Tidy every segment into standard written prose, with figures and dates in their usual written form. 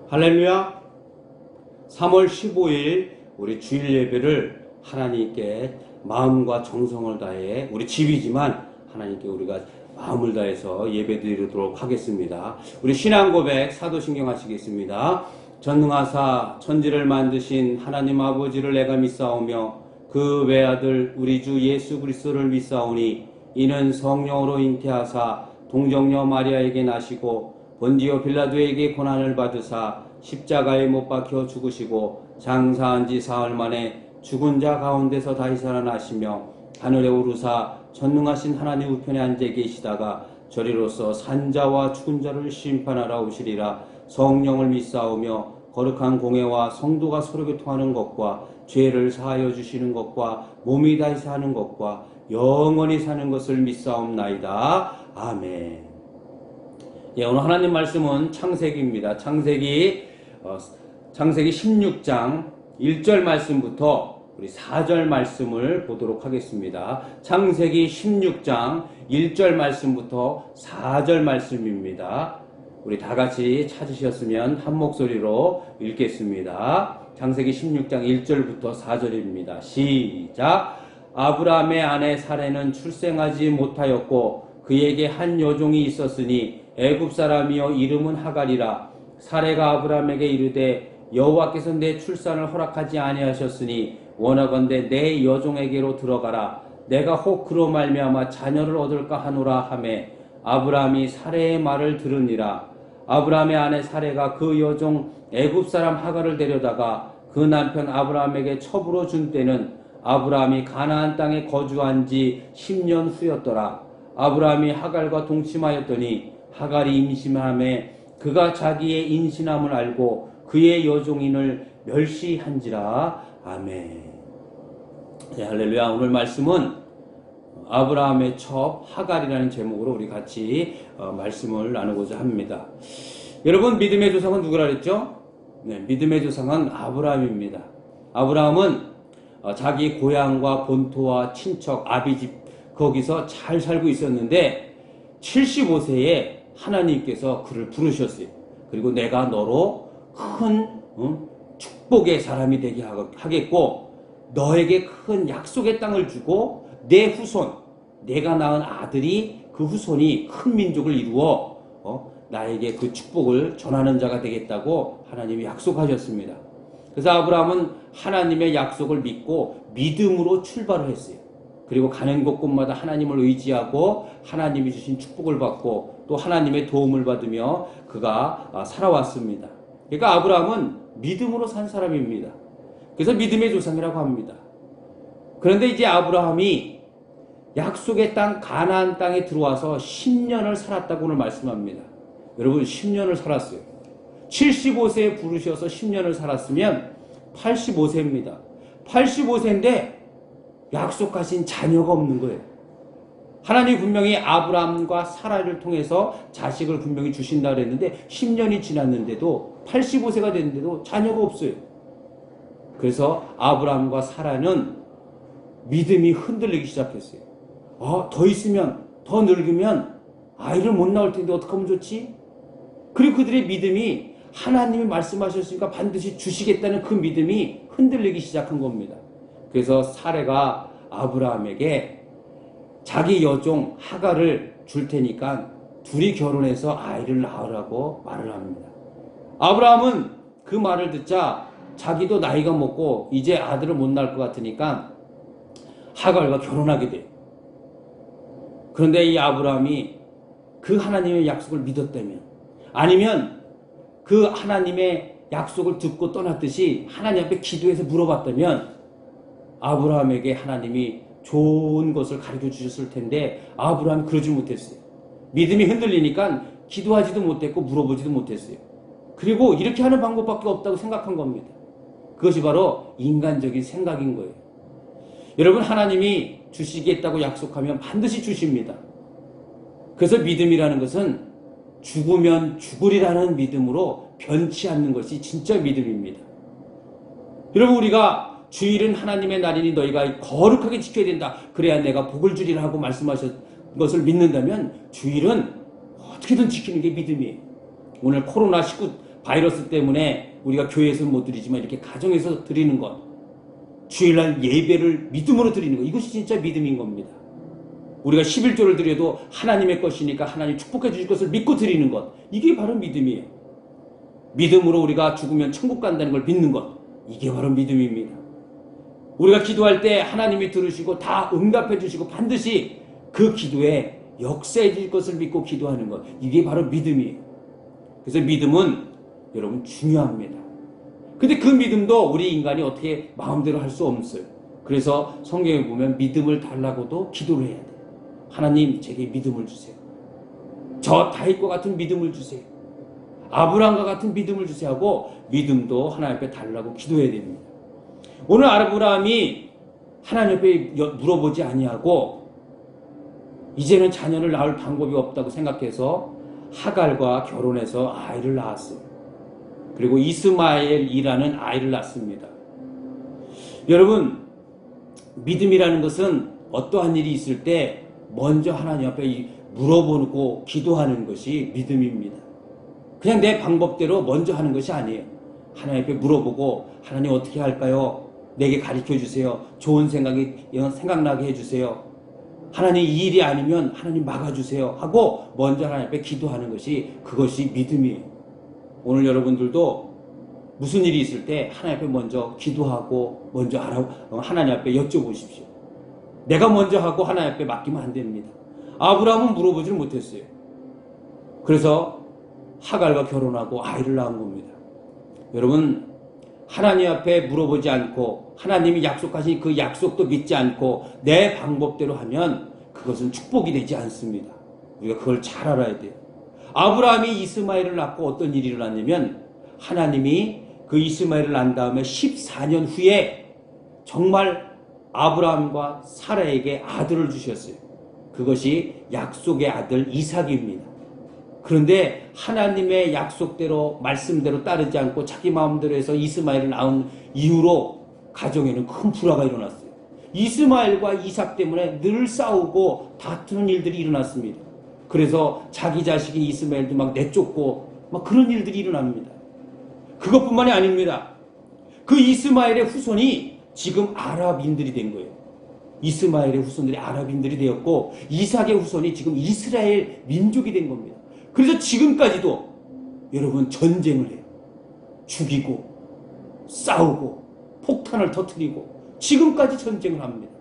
할렐루야. 3월 15일 우리 주일 예배를 하나님께 마음과 정성을 다해, 우리 집이지만 하나님께 우리가 마음을 다해서 예배 드리도록 하겠습니다. 우리 신앙 고백 사도신경 하시겠습니다. 전능하사 천지를 만드신 하나님 아버지를 내가 믿사오며 그 외아들 우리 주 예수 그리스도를 믿사오니 이는 성령으로 잉태하사 동정녀 마리아에게 나시고 본디오 빌라도에게 고난을 받으사 십자가에 못 박혀 죽으시고 장사한 지 사흘 만에 죽은 자 가운데서 다시 살아나시며 하늘에 오르사 전능하신 하나님 우편에 앉아 계시다가 저리로서 산자와 죽은 자를 심판하러 오시리라. 성령을 믿사오며 거룩한 공회와 성도가 서로 교통하는 것과 죄를 사하여 주시는 것과 몸이 다시 사는 것과 영원히 사는 것을 믿사옵나이다. 아멘. 오늘 하나님 말씀은 창세기입니다. 창세기 16장 1절 말씀부터 우리 4절 말씀을 보도록 하겠습니다. 창세기 16장 1절 말씀부터 4절 말씀입니다. 우리 다 같이 찾으셨으면 한 목소리로 읽겠습니다. 창세기 16장 1절부터 4절입니다. 시작. 아브라함의 아내 사레는 출생하지 못하였고 그에게 한 여종이 있었으니 애굽 사람이여 이름은 하갈이라. 사레가 아브라함에게 이르되 여호와께서 내 출산을 허락하지 아니하셨으니 원하건대 내 여종에게로 들어가라. 내가 혹 그로 말미암아 자녀를 얻을까 하노라 하매 아브라함이 사레의 말을 들으니라. 아브라함의 아내 사레가 그 여종 애굽 사람 하갈을 데려다가 그 남편 아브라함에게 첩으로 준 때는 아브라함이 가나안 땅에 거주한 지 10년 후였더라. 아브라함이 하갈과 동침하였더니 하갈이 임신함에 그가 자기의 임신함을 알고 그의 여종인을 멸시한지라. 아멘. 할렐루야. 오늘 말씀은 아브라함의 첩 하갈이라는 제목으로 우리 같이 말씀을 나누고자 합니다. 여러분, 믿음의 조상은 누구라 그랬죠? 믿음의 조상은 아브라함입니다. 아브라함은 자기 고향과 본토와 친척 아비집 거기서 잘 살고 있었는데 75세에 하나님께서 그를 부르셨어요. 그리고 내가 너로 큰 축복의 사람이 되게 하겠고 너에게 큰 약속의 땅을 주고 내 후손, 내가 낳은 아들이 그 후손이 큰 민족을 이루어 나에게 그 축복을 전하는 자가 되겠다고 하나님이 약속하셨습니다. 그래서 아브라함은 하나님의 약속을 믿고 믿음으로 출발을 했어요. 그리고 가는 곳곳마다 하나님을 의지하고 하나님이 주신 축복을 받고 또 하나님의 도움을 받으며 그가 살아왔습니다. 그러니까 아브라함은 믿음으로 산 사람입니다. 그래서 믿음의 조상이라고 합니다. 그런데 이제 아브라함이 약속의 땅 가나안 땅에 들어와서 10년을 살았다고 오늘 말씀합니다. 여러분, 10년을 살았어요. 75세에 부르셔서 10년을 살았으면 85세입니다. 85세인데 약속하신 자녀가 없는 거예요. 하나님이 분명히 아브라함과 사라를 통해서 자식을 분명히 주신다 그랬는데 10년이 지났는데도 85세가 됐는데도 자녀가 없어요. 그래서 아브라함과 사라는 믿음이 흔들리기 시작했어요. 더 있으면, 더 늙으면 아이를 못 낳을 텐데 어떡하면 좋지? 그리고 그들의 믿음이 하나님이 말씀하셨으니까 반드시 주시겠다는 그 믿음이 흔들리기 시작한 겁니다. 그래서 사레가 아브라함에게 자기 여종 하갈을 줄 테니까 둘이 결혼해서 아이를 낳으라고 말을 합니다. 아브라함은 그 말을 듣자 자기도 나이가 먹고 이제 아들을 못 낳을 것 같으니까 하갈과 결혼하게 돼요. 그런데 이 아브라함이 그 하나님의 약속을 믿었다면, 아니면 그 하나님의 약속을 듣고 떠났듯이 하나님 앞에 기도해서 물어봤다면 아브라함에게 하나님이 좋은 것을 가르쳐 주셨을 텐데 아브라함이 그러지 못했어요. 믿음이 흔들리니까 기도하지도 못했고 물어보지도 못했어요. 그리고 이렇게 하는 방법밖에 없다고 생각한 겁니다. 그것이 바로 인간적인 생각인 거예요. 여러분, 하나님이 주시겠다고 약속하면 반드시 주십니다. 그래서 믿음이라는 것은 죽으면 죽으리라는 믿음으로 변치 않는 것이 진짜 믿음입니다. 여러분, 우리가 주일은 하나님의 날이니 너희가 거룩하게 지켜야 된다. 그래야 내가 복을 주리라 하고 말씀하신 것을 믿는다면 주일은 어떻게든 지키는 게 믿음이에요. 오늘 코로나19 바이러스 때문에 우리가 교회에서 못 드리지만 이렇게 가정에서 드리는 것, 주일날 예배를 믿음으로 드리는 것, 이것이 진짜 믿음인 겁니다. 우리가 11조를 드려도 하나님의 것이니까 하나님 축복해 주실 것을 믿고 드리는 것, 이게 바로 믿음이에요. 믿음으로 우리가 죽으면 천국 간다는 걸 믿는 것, 이게 바로 믿음입니다. 우리가 기도할 때 하나님이 들으시고 다 응답해 주시고 반드시 그 기도에 역사해 주실 것을 믿고 기도하는 것, 이게 바로 믿음이에요. 그래서 믿음은 여러분 중요합니다. 근데 그 믿음도 우리 인간이 어떻게 마음대로 할 수 없어요. 그래서 성경에 보면 믿음을 달라고도 기도를 해야 돼요. 하나님, 제게 믿음을 주세요. 저 다윗과 같은 믿음을 주세요. 아브라함과 같은 믿음을 주세요 하고 믿음도 하나님 앞에 달라고 기도해야 됩니다. 오늘 아브라함이 하나님 앞에 물어보지 아니하고 이제는 자녀를 낳을 방법이 없다고 생각해서 하갈과 결혼해서 아이를 낳았어요. 그리고 이스마엘이라는 아이를 낳습니다. 여러분, 믿음이라는 것은 어떠한 일이 있을 때 먼저 하나님 앞에 물어보고 기도하는 것이 믿음입니다. 그냥 내 방법대로 먼저 하는 것이 아니에요. 하나님 앞에 물어보고 하나님 어떻게 할까요? 내게 가르쳐 주세요. 좋은 생각나게 해주세요. 하나님 이 일이 아니면 하나님 막아주세요 하고 먼저 하나님 앞에 기도하는 것이, 그것이 믿음이에요. 오늘 여러분들도 무슨 일이 있을 때 하나님 앞에 먼저 기도하고 먼저 하나님 앞에 여쭤보십시오. 내가 먼저 하고 하나님 앞에 맡기면 안 됩니다. 아브라함은 물어보지를 못했어요. 그래서 하갈과 결혼하고 아이를 낳은 겁니다. 여러분, 하나님 앞에 물어보지 않고 하나님이 약속하신 그 약속도 믿지 않고 내 방법대로 하면 그것은 축복이 되지 않습니다. 우리가 그걸 잘 알아야 돼요. 아브라함이 이스마엘을 낳고 어떤 일이 일어났냐면, 하나님이 그 이스마엘을 낳은 다음에 14년 후에 정말 아브라함과 사라에게 아들을 주셨어요. 그것이 약속의 아들 이삭입니다. 그런데 하나님의 약속대로 말씀대로 따르지 않고 자기 마음대로 해서 이스마엘을 낳은 이후로 가정에는 큰 불화가 일어났어요. 이스마엘과 이삭 때문에 늘 싸우고 다투는 일들이 일어났습니다. 그래서 자기 자식인 이스마엘도 막 내쫓고 막 그런 일들이 일어납니다. 그것뿐만이 아닙니다. 그 이스마엘의 후손이 지금 아랍인들이 된 거예요. 이스마엘의 후손들이 아랍인들이 되었고 이삭의 후손이 지금 이스라엘 민족이 된 겁니다. 그래서 지금까지도 여러분 전쟁을 해요. 죽이고 싸우고 폭탄을 터뜨리고 지금까지 전쟁을 합니다.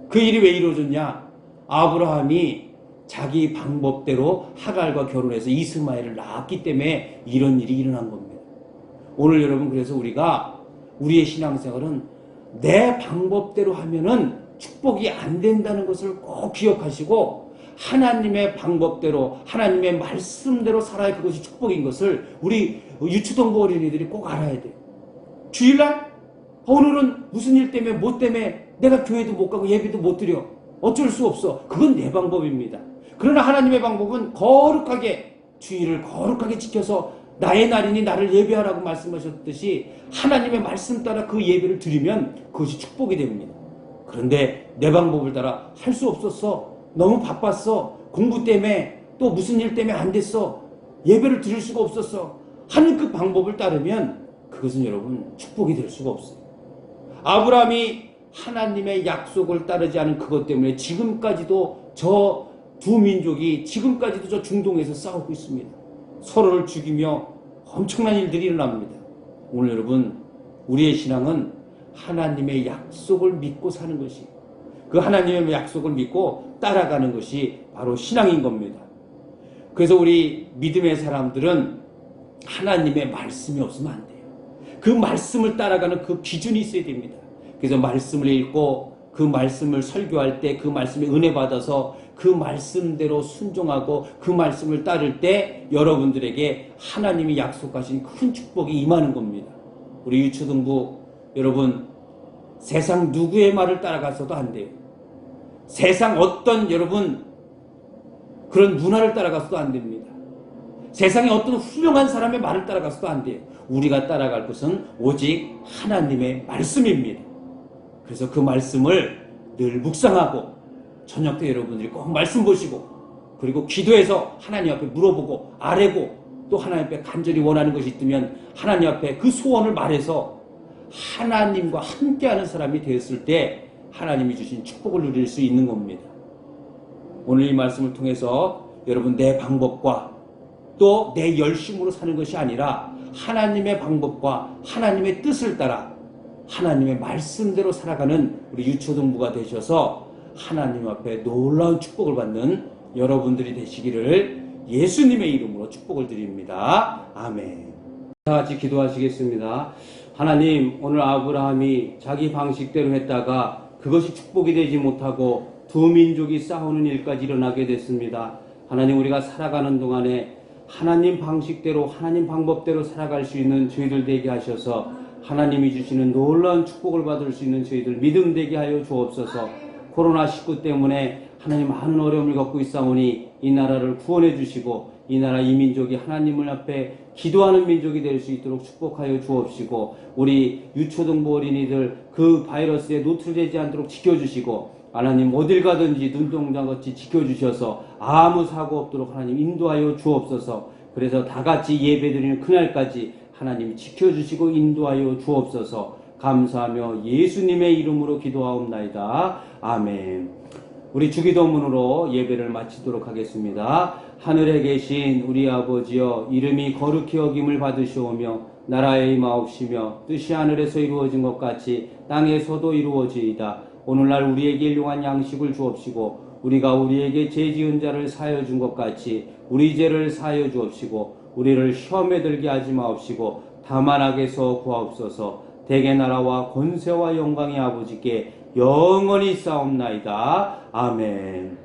그 일이 왜 이루어졌냐? 아브라함이 자기 방법대로 하갈과 결혼해서 이스마엘을 낳았기 때문에 이런 일이 일어난 겁니다. 오늘 여러분, 그래서 우리의 신앙생활은 내 방법대로 하면은 축복이 안 된다는 것을 꼭 기억하시고 하나님의 방법대로 하나님의 말씀대로 살아야 그것이 축복인 것을 우리 유초동부 어린이들이 꼭 알아야 돼요. 주일날 오늘은 무슨 일 때문에 뭐 때문에 내가 교회도 못 가고 예배도 못 드려. 어쩔 수 없어. 그건 내 방법입니다. 그러나 하나님의 방법은 거룩하게 주일을 거룩하게 지켜서 나의 날이니 나를 예배하라고 말씀하셨듯이 하나님의 말씀 따라 그 예배를 드리면 그것이 축복이 됩니다. 그런데 내 방법을 따라 할 수 없었어. 너무 바빴어. 공부 때문에 또 무슨 일 때문에 안 됐어. 예배를 드릴 수가 없었어. 하는 그 방법을 따르면 그것은 여러분 축복이 될 수가 없어요. 아브라함이 하나님의 약속을 따르지 않은 그것 때문에 지금까지도 저 두 민족이 지금까지도 저 중동에서 싸우고 있습니다. 서로를 죽이며 엄청난 일들이 일어납니다. 오늘 여러분, 우리의 신앙은 하나님의 약속을 믿고 사는 것이, 그 하나님의 약속을 믿고 따라가는 것이 바로 신앙인 겁니다. 그래서 우리 믿음의 사람들은 하나님의 말씀이 없으면 안 돼요. 그 말씀을 따라가는 그 기준이 있어야 됩니다. 그래서 말씀을 읽고 그 말씀을 설교할 때 그 말씀에 은혜 받아서 그 말씀대로 순종하고 그 말씀을 따를 때 여러분들에게 하나님이 약속하신 큰 축복이 임하는 겁니다. 우리 유초등부 여러분, 세상 누구의 말을 따라가서도 안 돼요. 세상 어떤 여러분 그런 문화를 따라가서도 안 됩니다. 세상에 어떤 훌륭한 사람의 말을 따라가서도 안 돼요. 우리가 따라갈 것은 오직 하나님의 말씀입니다. 그래서 그 말씀을 늘 묵상하고 저녁 때 여러분들이 꼭 말씀 보시고 그리고 기도해서 하나님 앞에 물어보고 아뢰고 또 하나님 앞에 간절히 원하는 것이 있으면 하나님 앞에 그 소원을 말해서 하나님과 함께하는 사람이 되었을 때 하나님이 주신 축복을 누릴 수 있는 겁니다. 오늘 이 말씀을 통해서 여러분 내 방법과 또 내 열심으로 사는 것이 아니라 하나님의 방법과 하나님의 뜻을 따라 하나님의 말씀대로 살아가는 우리 유초동부가 되셔서 하나님 앞에 놀라운 축복을 받는 여러분들이 되시기를 예수님의 이름으로 축복을 드립니다. 아멘. 다 같이 기도하시겠습니다. 하나님, 오늘 아브라함이 자기 방식대로 했다가 그것이 축복이 되지 못하고 두 민족이 싸우는 일까지 일어나게 됐습니다. 하나님, 우리가 살아가는 동안에 하나님 방식대로 하나님 방법대로 살아갈 수 있는 저희들 되게 하셔서 하나님이 주시는 놀라운 축복을 받을 수 있는 저희들 믿음 되게 하여 주옵소서. 코로나19 때문에 하나님 많은 어려움을 겪고 있사오니 이 나라를 구원해 주시고 이 나라 이 민족이 하나님을 앞에 기도하는 민족이 될 수 있도록 축복하여 주옵시고 우리 유초등부 어린이들 그 바이러스에 노출되지 않도록 지켜주시고 하나님 어딜 가든지 눈동자같이 지켜주셔서 아무 사고 없도록 하나님 인도하여 주옵소서. 그래서 다같이 예배드리는 그날까지 하나님이 지켜주시고 인도하여 주옵소서. 감사하며 예수님의 이름으로 기도하옵나이다. 아멘. 우리 주기도문으로 예배를 마치도록 하겠습니다. 하늘에 계신 우리 아버지여, 이름이 거룩히 여김을 받으시오며 나라의 임하옵시며 뜻이 하늘에서 이루어진 것 같이 땅에서도 이루어지이다. 오늘날 우리에게 일용할 양식을 주옵시고 우리가 우리에게 죄 지은 자를 사하여 준 것 같이 우리 죄를 사하여 주옵시고 우리를 시험에 들게 하지 마옵시고 다만 악에서 구하옵소서. 대개 나라와 권세와 영광의 아버지께 영원히 싸움나이다. 아멘.